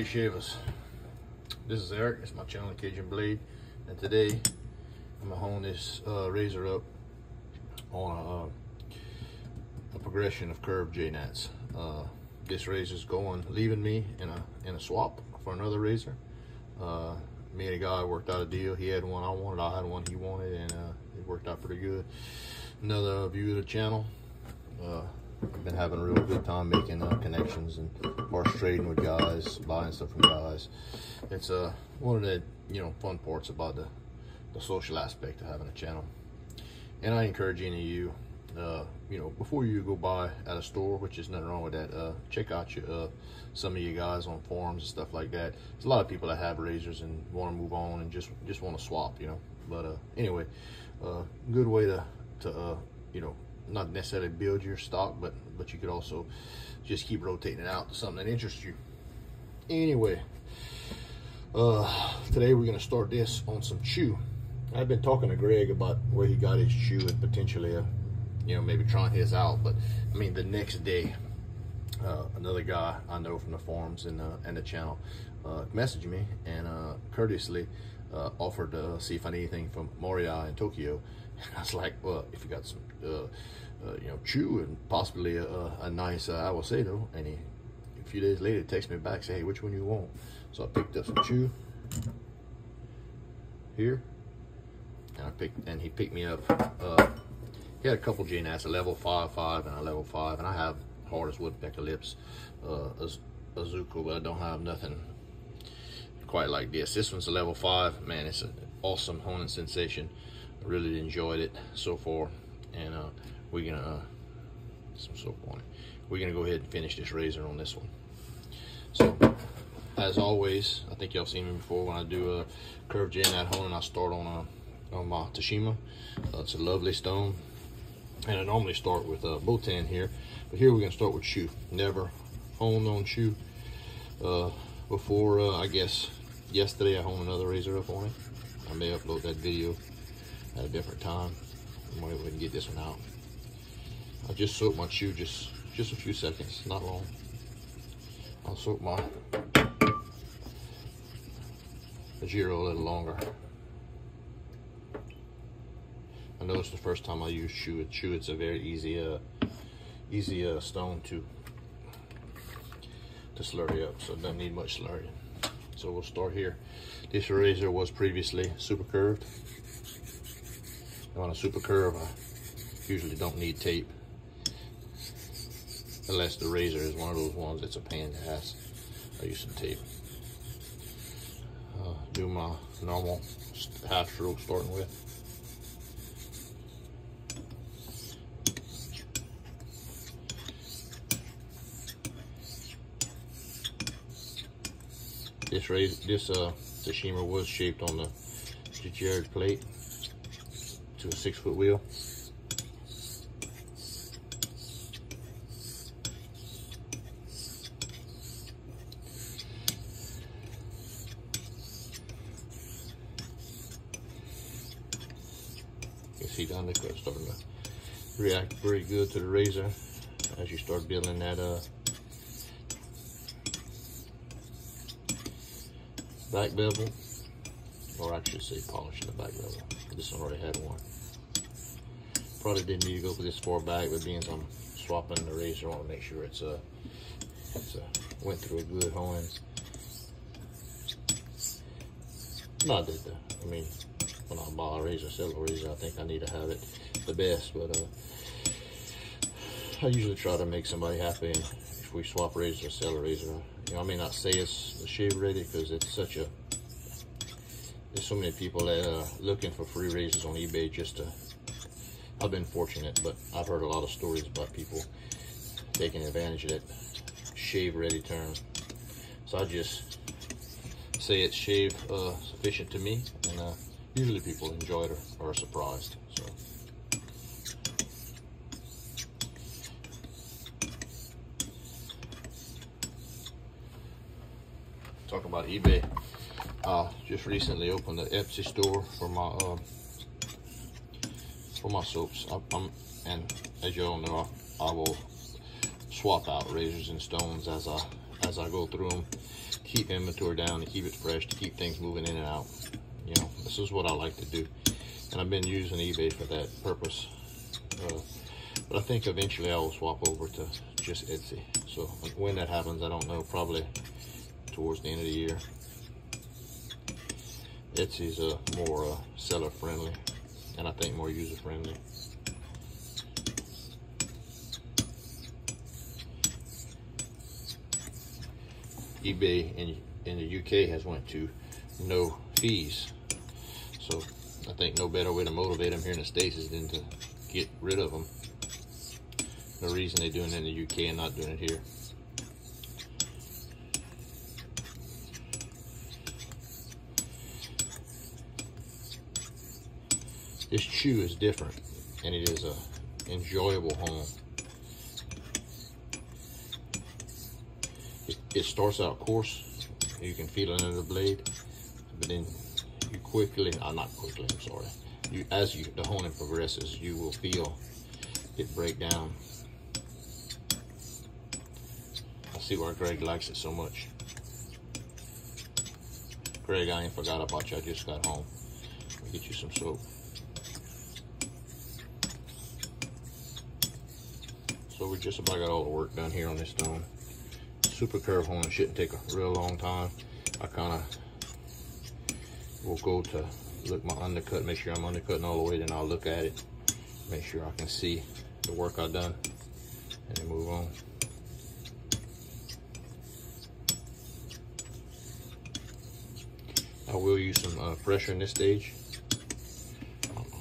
Hey shavers, this is Eric. It's my channel, Cajun Blade, and today I'm gonna hone this razor up on a progression of curved Jnats. This razor's leaving me in a swap for another razor. Me and a guy worked out a deal. He had one I wanted, I had one he wanted, and it worked out pretty good. Another view of the channel. I've been having a real good time making connections and horse trading with guys, buying stuff from guys. It's one of the fun parts about the social aspect of having a channel. And I encourage any of you, before you go buy at a store, which is nothing wrong with that, check out some of you guys on forums and stuff like that. There's a lot of people that have razors and want to move on and just want to swap, But anyway, good way to not necessarily build your stock, but you could also just keep rotating it out to something that interests you. Anyway, today we're going to start this on some chew. I've been talking to Greg about where he got his chew and potentially maybe trying his out. But I mean, the next day, another guy I know from the forums and the channel messaged me and courteously offered to see if I need anything from Moriya in Tokyo. And I was like, well, if you got some chew and possibly a nice Awasado. And a few days later texted me back, say, hey, which one you want? So I picked up some chew here, and he picked me up. He had a couple Jnats, a level 5.5 and a level 5, and I have hard as woodpecker lips, Azuko, but I don't have nothing quite like this. This one's a level 5. Man, it's an awesome honing sensation. I really enjoyed it so far, and we're gonna some soap on it. We're gonna go ahead and finish this razor on this one. So, as always, I think y'all seen me before. When I do a curved Jnat honing, I start on my Tashima. It's a lovely stone, and I normally start with Botan here, but here we're gonna start with chew. Never honed on chew before. I guess yesterday I honed another razor up on it. I may upload that video at a different time. I might go ahead and get this one out. I just soak my chew just a few seconds, not long. I'll soak my Giro a little longer. I noticed the first time I use chew, it's a very easy stone to slurry up, so it doesn't need much slurry. So we'll start here. This razor was previously super curved. On a super curve, I usually don't need tape, unless the razor is one of those ones that's a pain in the ass. I use some tape. Do my normal half stroke starting with. This Tashima was shaped on the Thiers plate to a 6-foot wheel. You can see down the cut starting to react very good to the razor as you start building that back bevel, or I should say polishing the back bevel. This one already had one. Probably didn't need to go this far back, but being I'm swapping the razor, I want to make sure it's went through a good honing. Not that I mean, when I buy a razor, sell a razor, I think I need to have it the best, but I usually try to make somebody happy, and if we swap razors or sell a razor, I may not say it's shave ready, because it's there's so many people that are looking for free razors on eBay just to. I've been fortunate, but I've heard a lot of stories about people taking advantage of that shave ready term. So I just say it's shave sufficient to me, and usually people enjoy it or are surprised. So. Talk about eBay. Just recently opened the Etsy store for my soaps. And as you all know, I will swap out razors and stones as as I go through them, keep inventory down, to keep it fresh, to keep things moving in and out. You know, this is what I like to do, and I've been using eBay for that purpose. But I think eventually I will swap over to just Etsy. So when that happens, I don't know, probably towards the end of the year. Etsy's more seller friendly, and I think more user friendly. eBay in the UK has went to no fees, so I think no better way to motivate them here in the States is than to get rid of them. No reason they're doing it in the UK and not doing it here. This chew is different, and it is a enjoyable home. It starts out coarse, you can feel it under the blade, but then you quickly, not quickly, I'm sorry. As the honing progresses, you will feel it break down. I see why Greg likes it so much. Greg, I ain't forgot about you. I just got home. I'll get you some soap. So we just about got all the work done here on this stone. Super curve honing shouldn't take a real long time. I kind of will go to look my undercut, make sure I'm undercutting all the way, then I'll look at it, make sure I can see the work I've done, and then move on. I will use some pressure in this stage.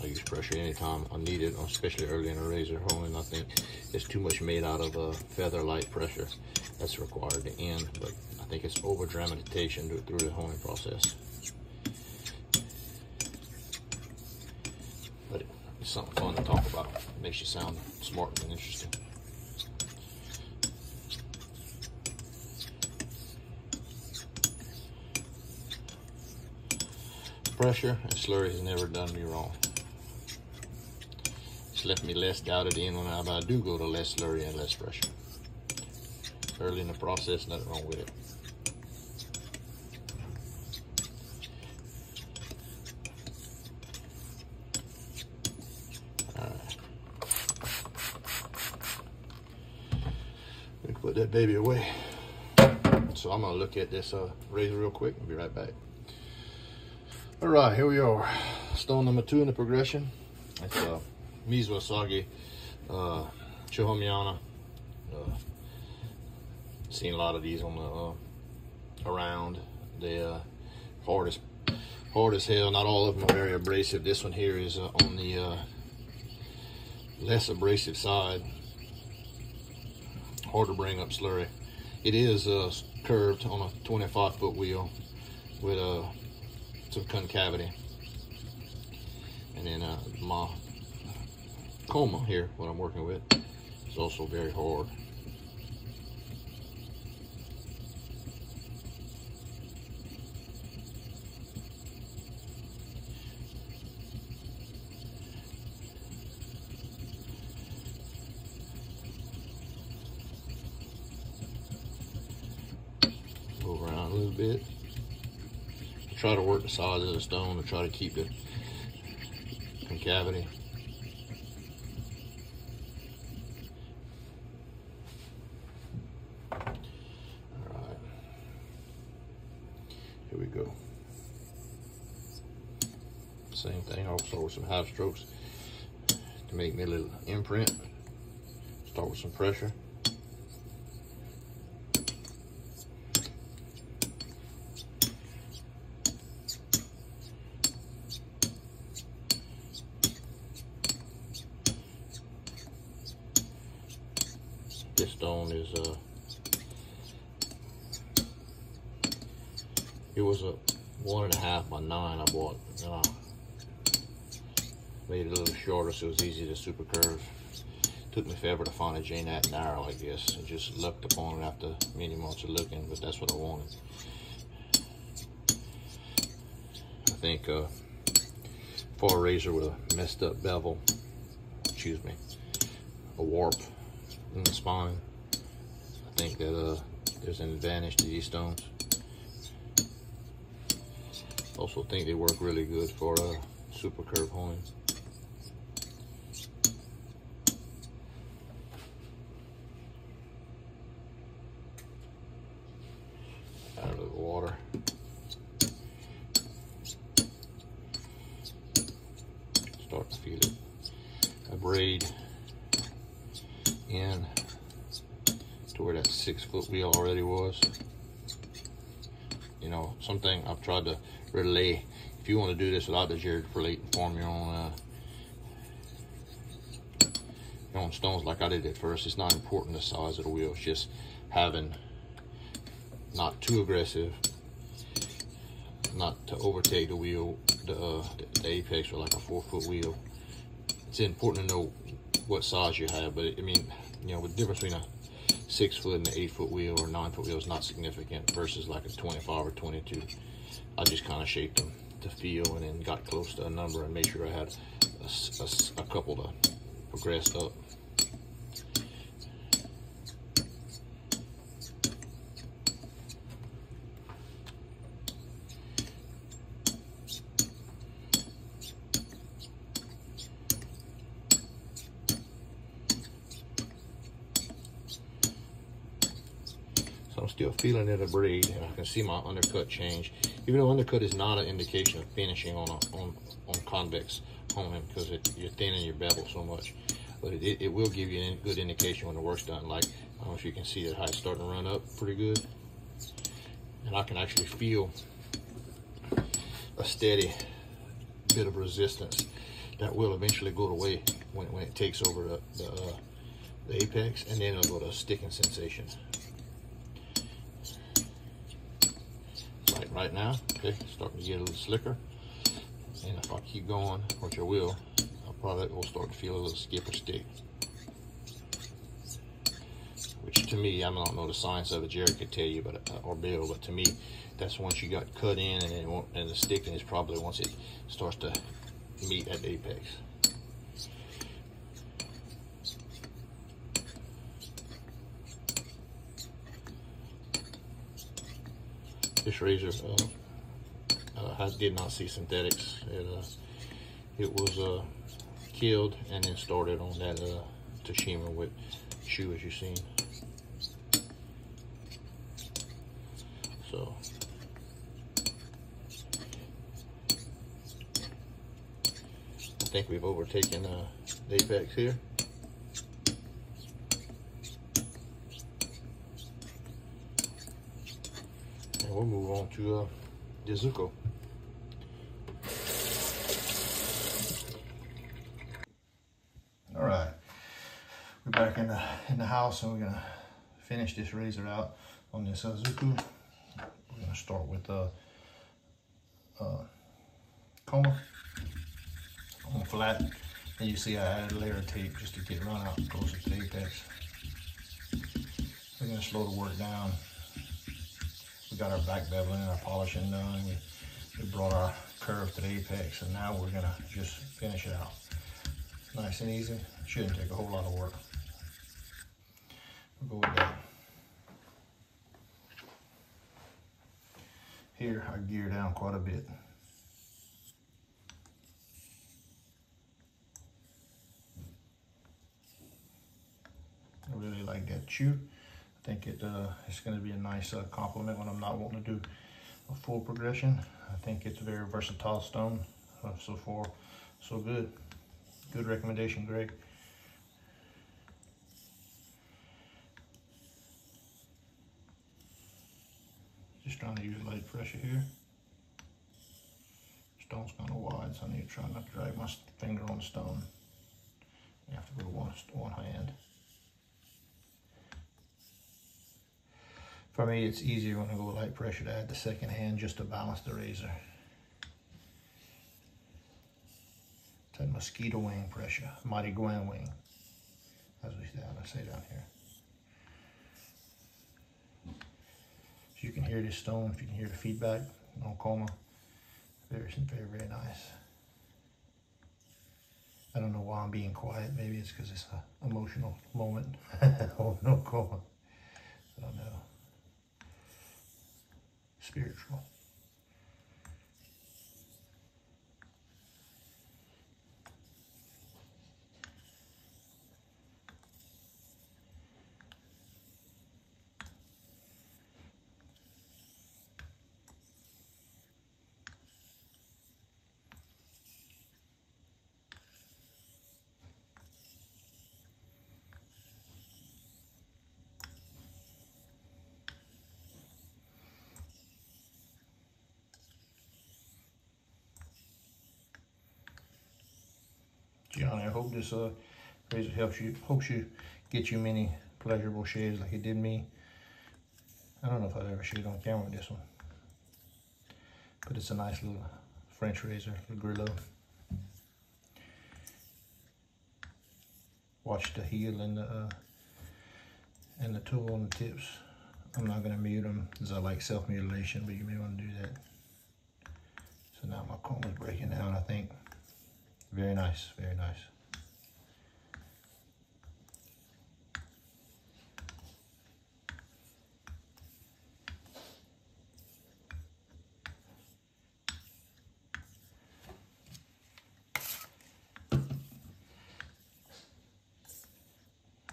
I'll use pressure anytime I need it, especially early in a razor honing. I think there's too much made out of feather light pressure that's required to end, but I think it's over dramatization through the honing process. But it's something fun to talk about. It makes you sound smart and interesting. Pressure and slurry has never done me wrong. It's left me less doubted in when I do go to less slurry and less pressure. Early in the process, nothing wrong with it. Alright. Let me put that baby away. So I'm gonna look at this razor real quick and be right back. All right, here we are. Stone number 2 in the progression. It's Mizuasagi Chihomiana. Seen a lot of these on the around. They hard as hell. Not all of them are very abrasive. This one here is on the less abrasive side. Hard to bring up slurry. It is curved on a 25-foot wheel with some concavity, and then my coma here, what I'm working with, is also very hard. Go around a little bit. Try to work the sides of the stone to try to keep the concavity. Alright, here we go. Same thing, I'll start with some half strokes to make me a little imprint. Start with some pressure. This stone is it was a 1.5 by 9 I bought. Made it a little shorter so it was easy to super curve. Took me forever to find a Jnat narrow, I guess. I just lucked upon it after many months of looking, but that's what I wanted. I think for a razor with a messed up bevel, a warp in the spine, I think that there's an advantage to these stones. Also think they work really good for super curve honing. Add a little water. Start to feel it abrade in to where that 6-foot wheel already was. You know, something I've tried to relay. If you want to do this without the jerry plate and form your own stones like I did at first, it's not important the size of the wheel. It's just having not too aggressive, not to overtake the wheel, the apex with like a 4-foot wheel. It's important to know what size you have, but I mean, you know, the difference between a 6-foot and an 8-foot wheel or 9-foot wheel is not significant versus like a 25 or 22. I just kind of shaped them to feel and then got close to a number and made sure I had a couple to progress up. I'm still feeling it abrade, and I can see my undercut change. Even though undercut is not an indication of finishing on convex honing because you're thinning your bevel so much, but it will give you a good indication when the work's done. Like, I don't know if you can see that how it's starting to run up pretty good, and I can actually feel a steady bit of resistance that will eventually go away when it takes over the apex, and then it'll go to a sticking sensation. Right now, okay, starting to get a little slicker, and if I keep going, which I will, I probably will start to feel a little skip or stick. Which to me, I don't know the science of it, Jerry could tell you, but or Bill, but to me, that's once you got cut in, and then and the sticking is probably once it starts to meet at the apex. This razor, I did not see synthetics. It was killed and then started on that Tashima with shoe, as you've seen. So I think we've overtaken the apex here. And we'll move on to the Zuko. All right, we're back in the house, and we're gonna finish this razor out on this Zuko. We're gonna start with comma on flat, and you see I added a layer of tape just to get run out closer to the apex. We're gonna slow the work down. We got our back beveling and our polishing done. We brought our curve to the apex, and now we're gonna just finish it out. Nice and easy. Shouldn't take a whole lot of work. We'll go with that. Here, I gear down quite a bit. I really like that chew. I think it's going to be a nice compliment when I'm not wanting to do a full progression. I think it's a very versatile stone. So far, so good. Good recommendation, Greg. Just trying to use light pressure here. Stone's kind of wide, so I need to try not to drag my finger on the stone. You have to go one hand. For me, it's easier when I go with light pressure to add the second hand just to balance the razor. It's that mosquito wing pressure, mighty Gwen wing, as we say down here. So you can hear this stone, if you can hear the feedback on coma, very, very nice. I don't know why I'm being quiet. Maybe it's because it's an emotional moment. Oh no, coma. I don't know. spiritual. Johnny, I hope this razor helps you get you many pleasurable shaves like it did me. I don't know if I've ever shaved on camera with this one, but it's a nice little French razor, little Grillo. Watch the heel and the tool on the tips. I'm not going to mute them because I like self-mutilation, but you may want to do that. So now my comb is breaking down, I think. Very nice, very nice.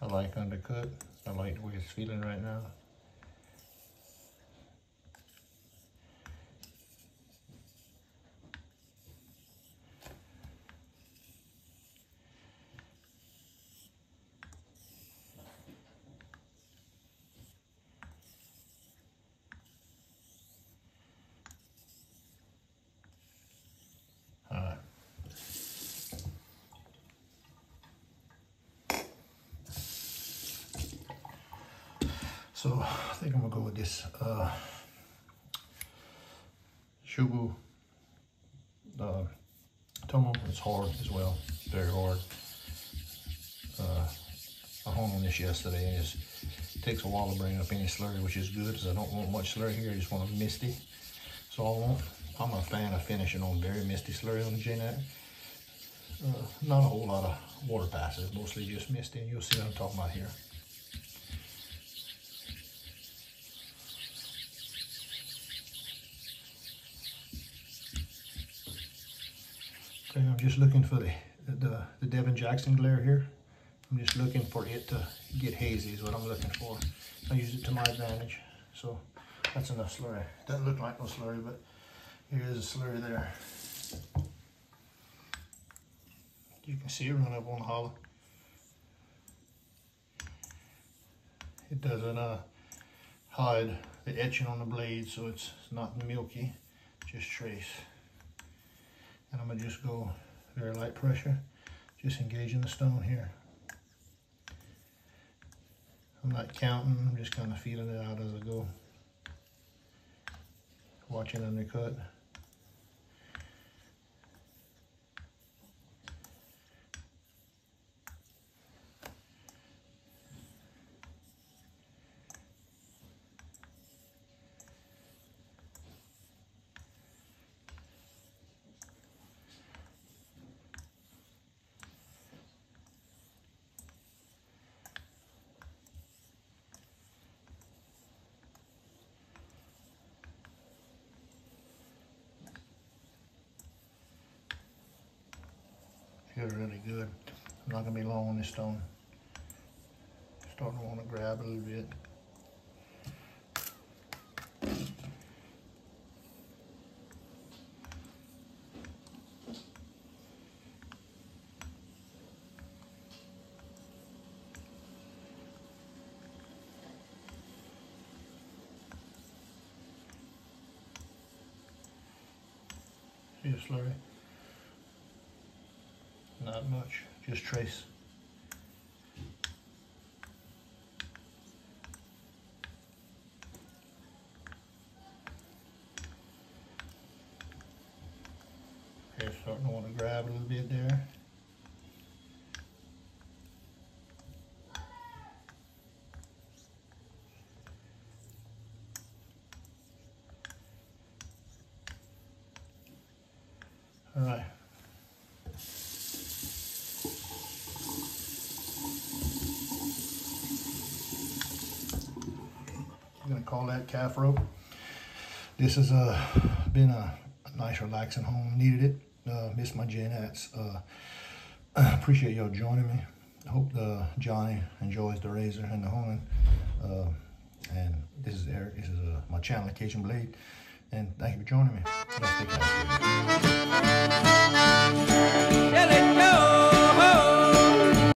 I like undercut. I like the way it's feeling right now. So I think I'm gonna go with this Shubu Tomo. It's hard as well, very hard. I honed on this yesterday, and it takes a while to bring up any slurry, which is good because I don't want much slurry here. I just want a misty. So I want. I'm a fan of finishing on very misty slurry on the Jnat. Not a whole lot of water passes, mostly just misty, and you'll see what I'm talking about here. Okay, I'm just looking for the Devin Jackson glare here. I'm just looking for it to get hazy is what I'm looking for. I use it to my advantage. So that's enough slurry. Doesn't look like no slurry, but here is a slurry there. You can see it run up on the hollow. It doesn't hide the etching on the blade, so it's not milky, just trace. And I'm gonna just go very light pressure, just engaging the stone here. I'm not counting, I'm just kind of feeling it out as I go. Watching undercut. Feels really good. I'm not gonna be long on this stone. Starting to want to grab a little bit. See the slurry? Not much, just trace. Okay, starting to want to grab a little bit there. All right. I'm gonna call that calf rope. This has been a nice, relaxing home. Needed it. Missed my Jnats. Appreciate y'all joining me. I hope Johnny enjoys the razor and the honing. And this is Eric. This is my channel, Cajun Blade. And thank you for joining me. Y'all stay kind.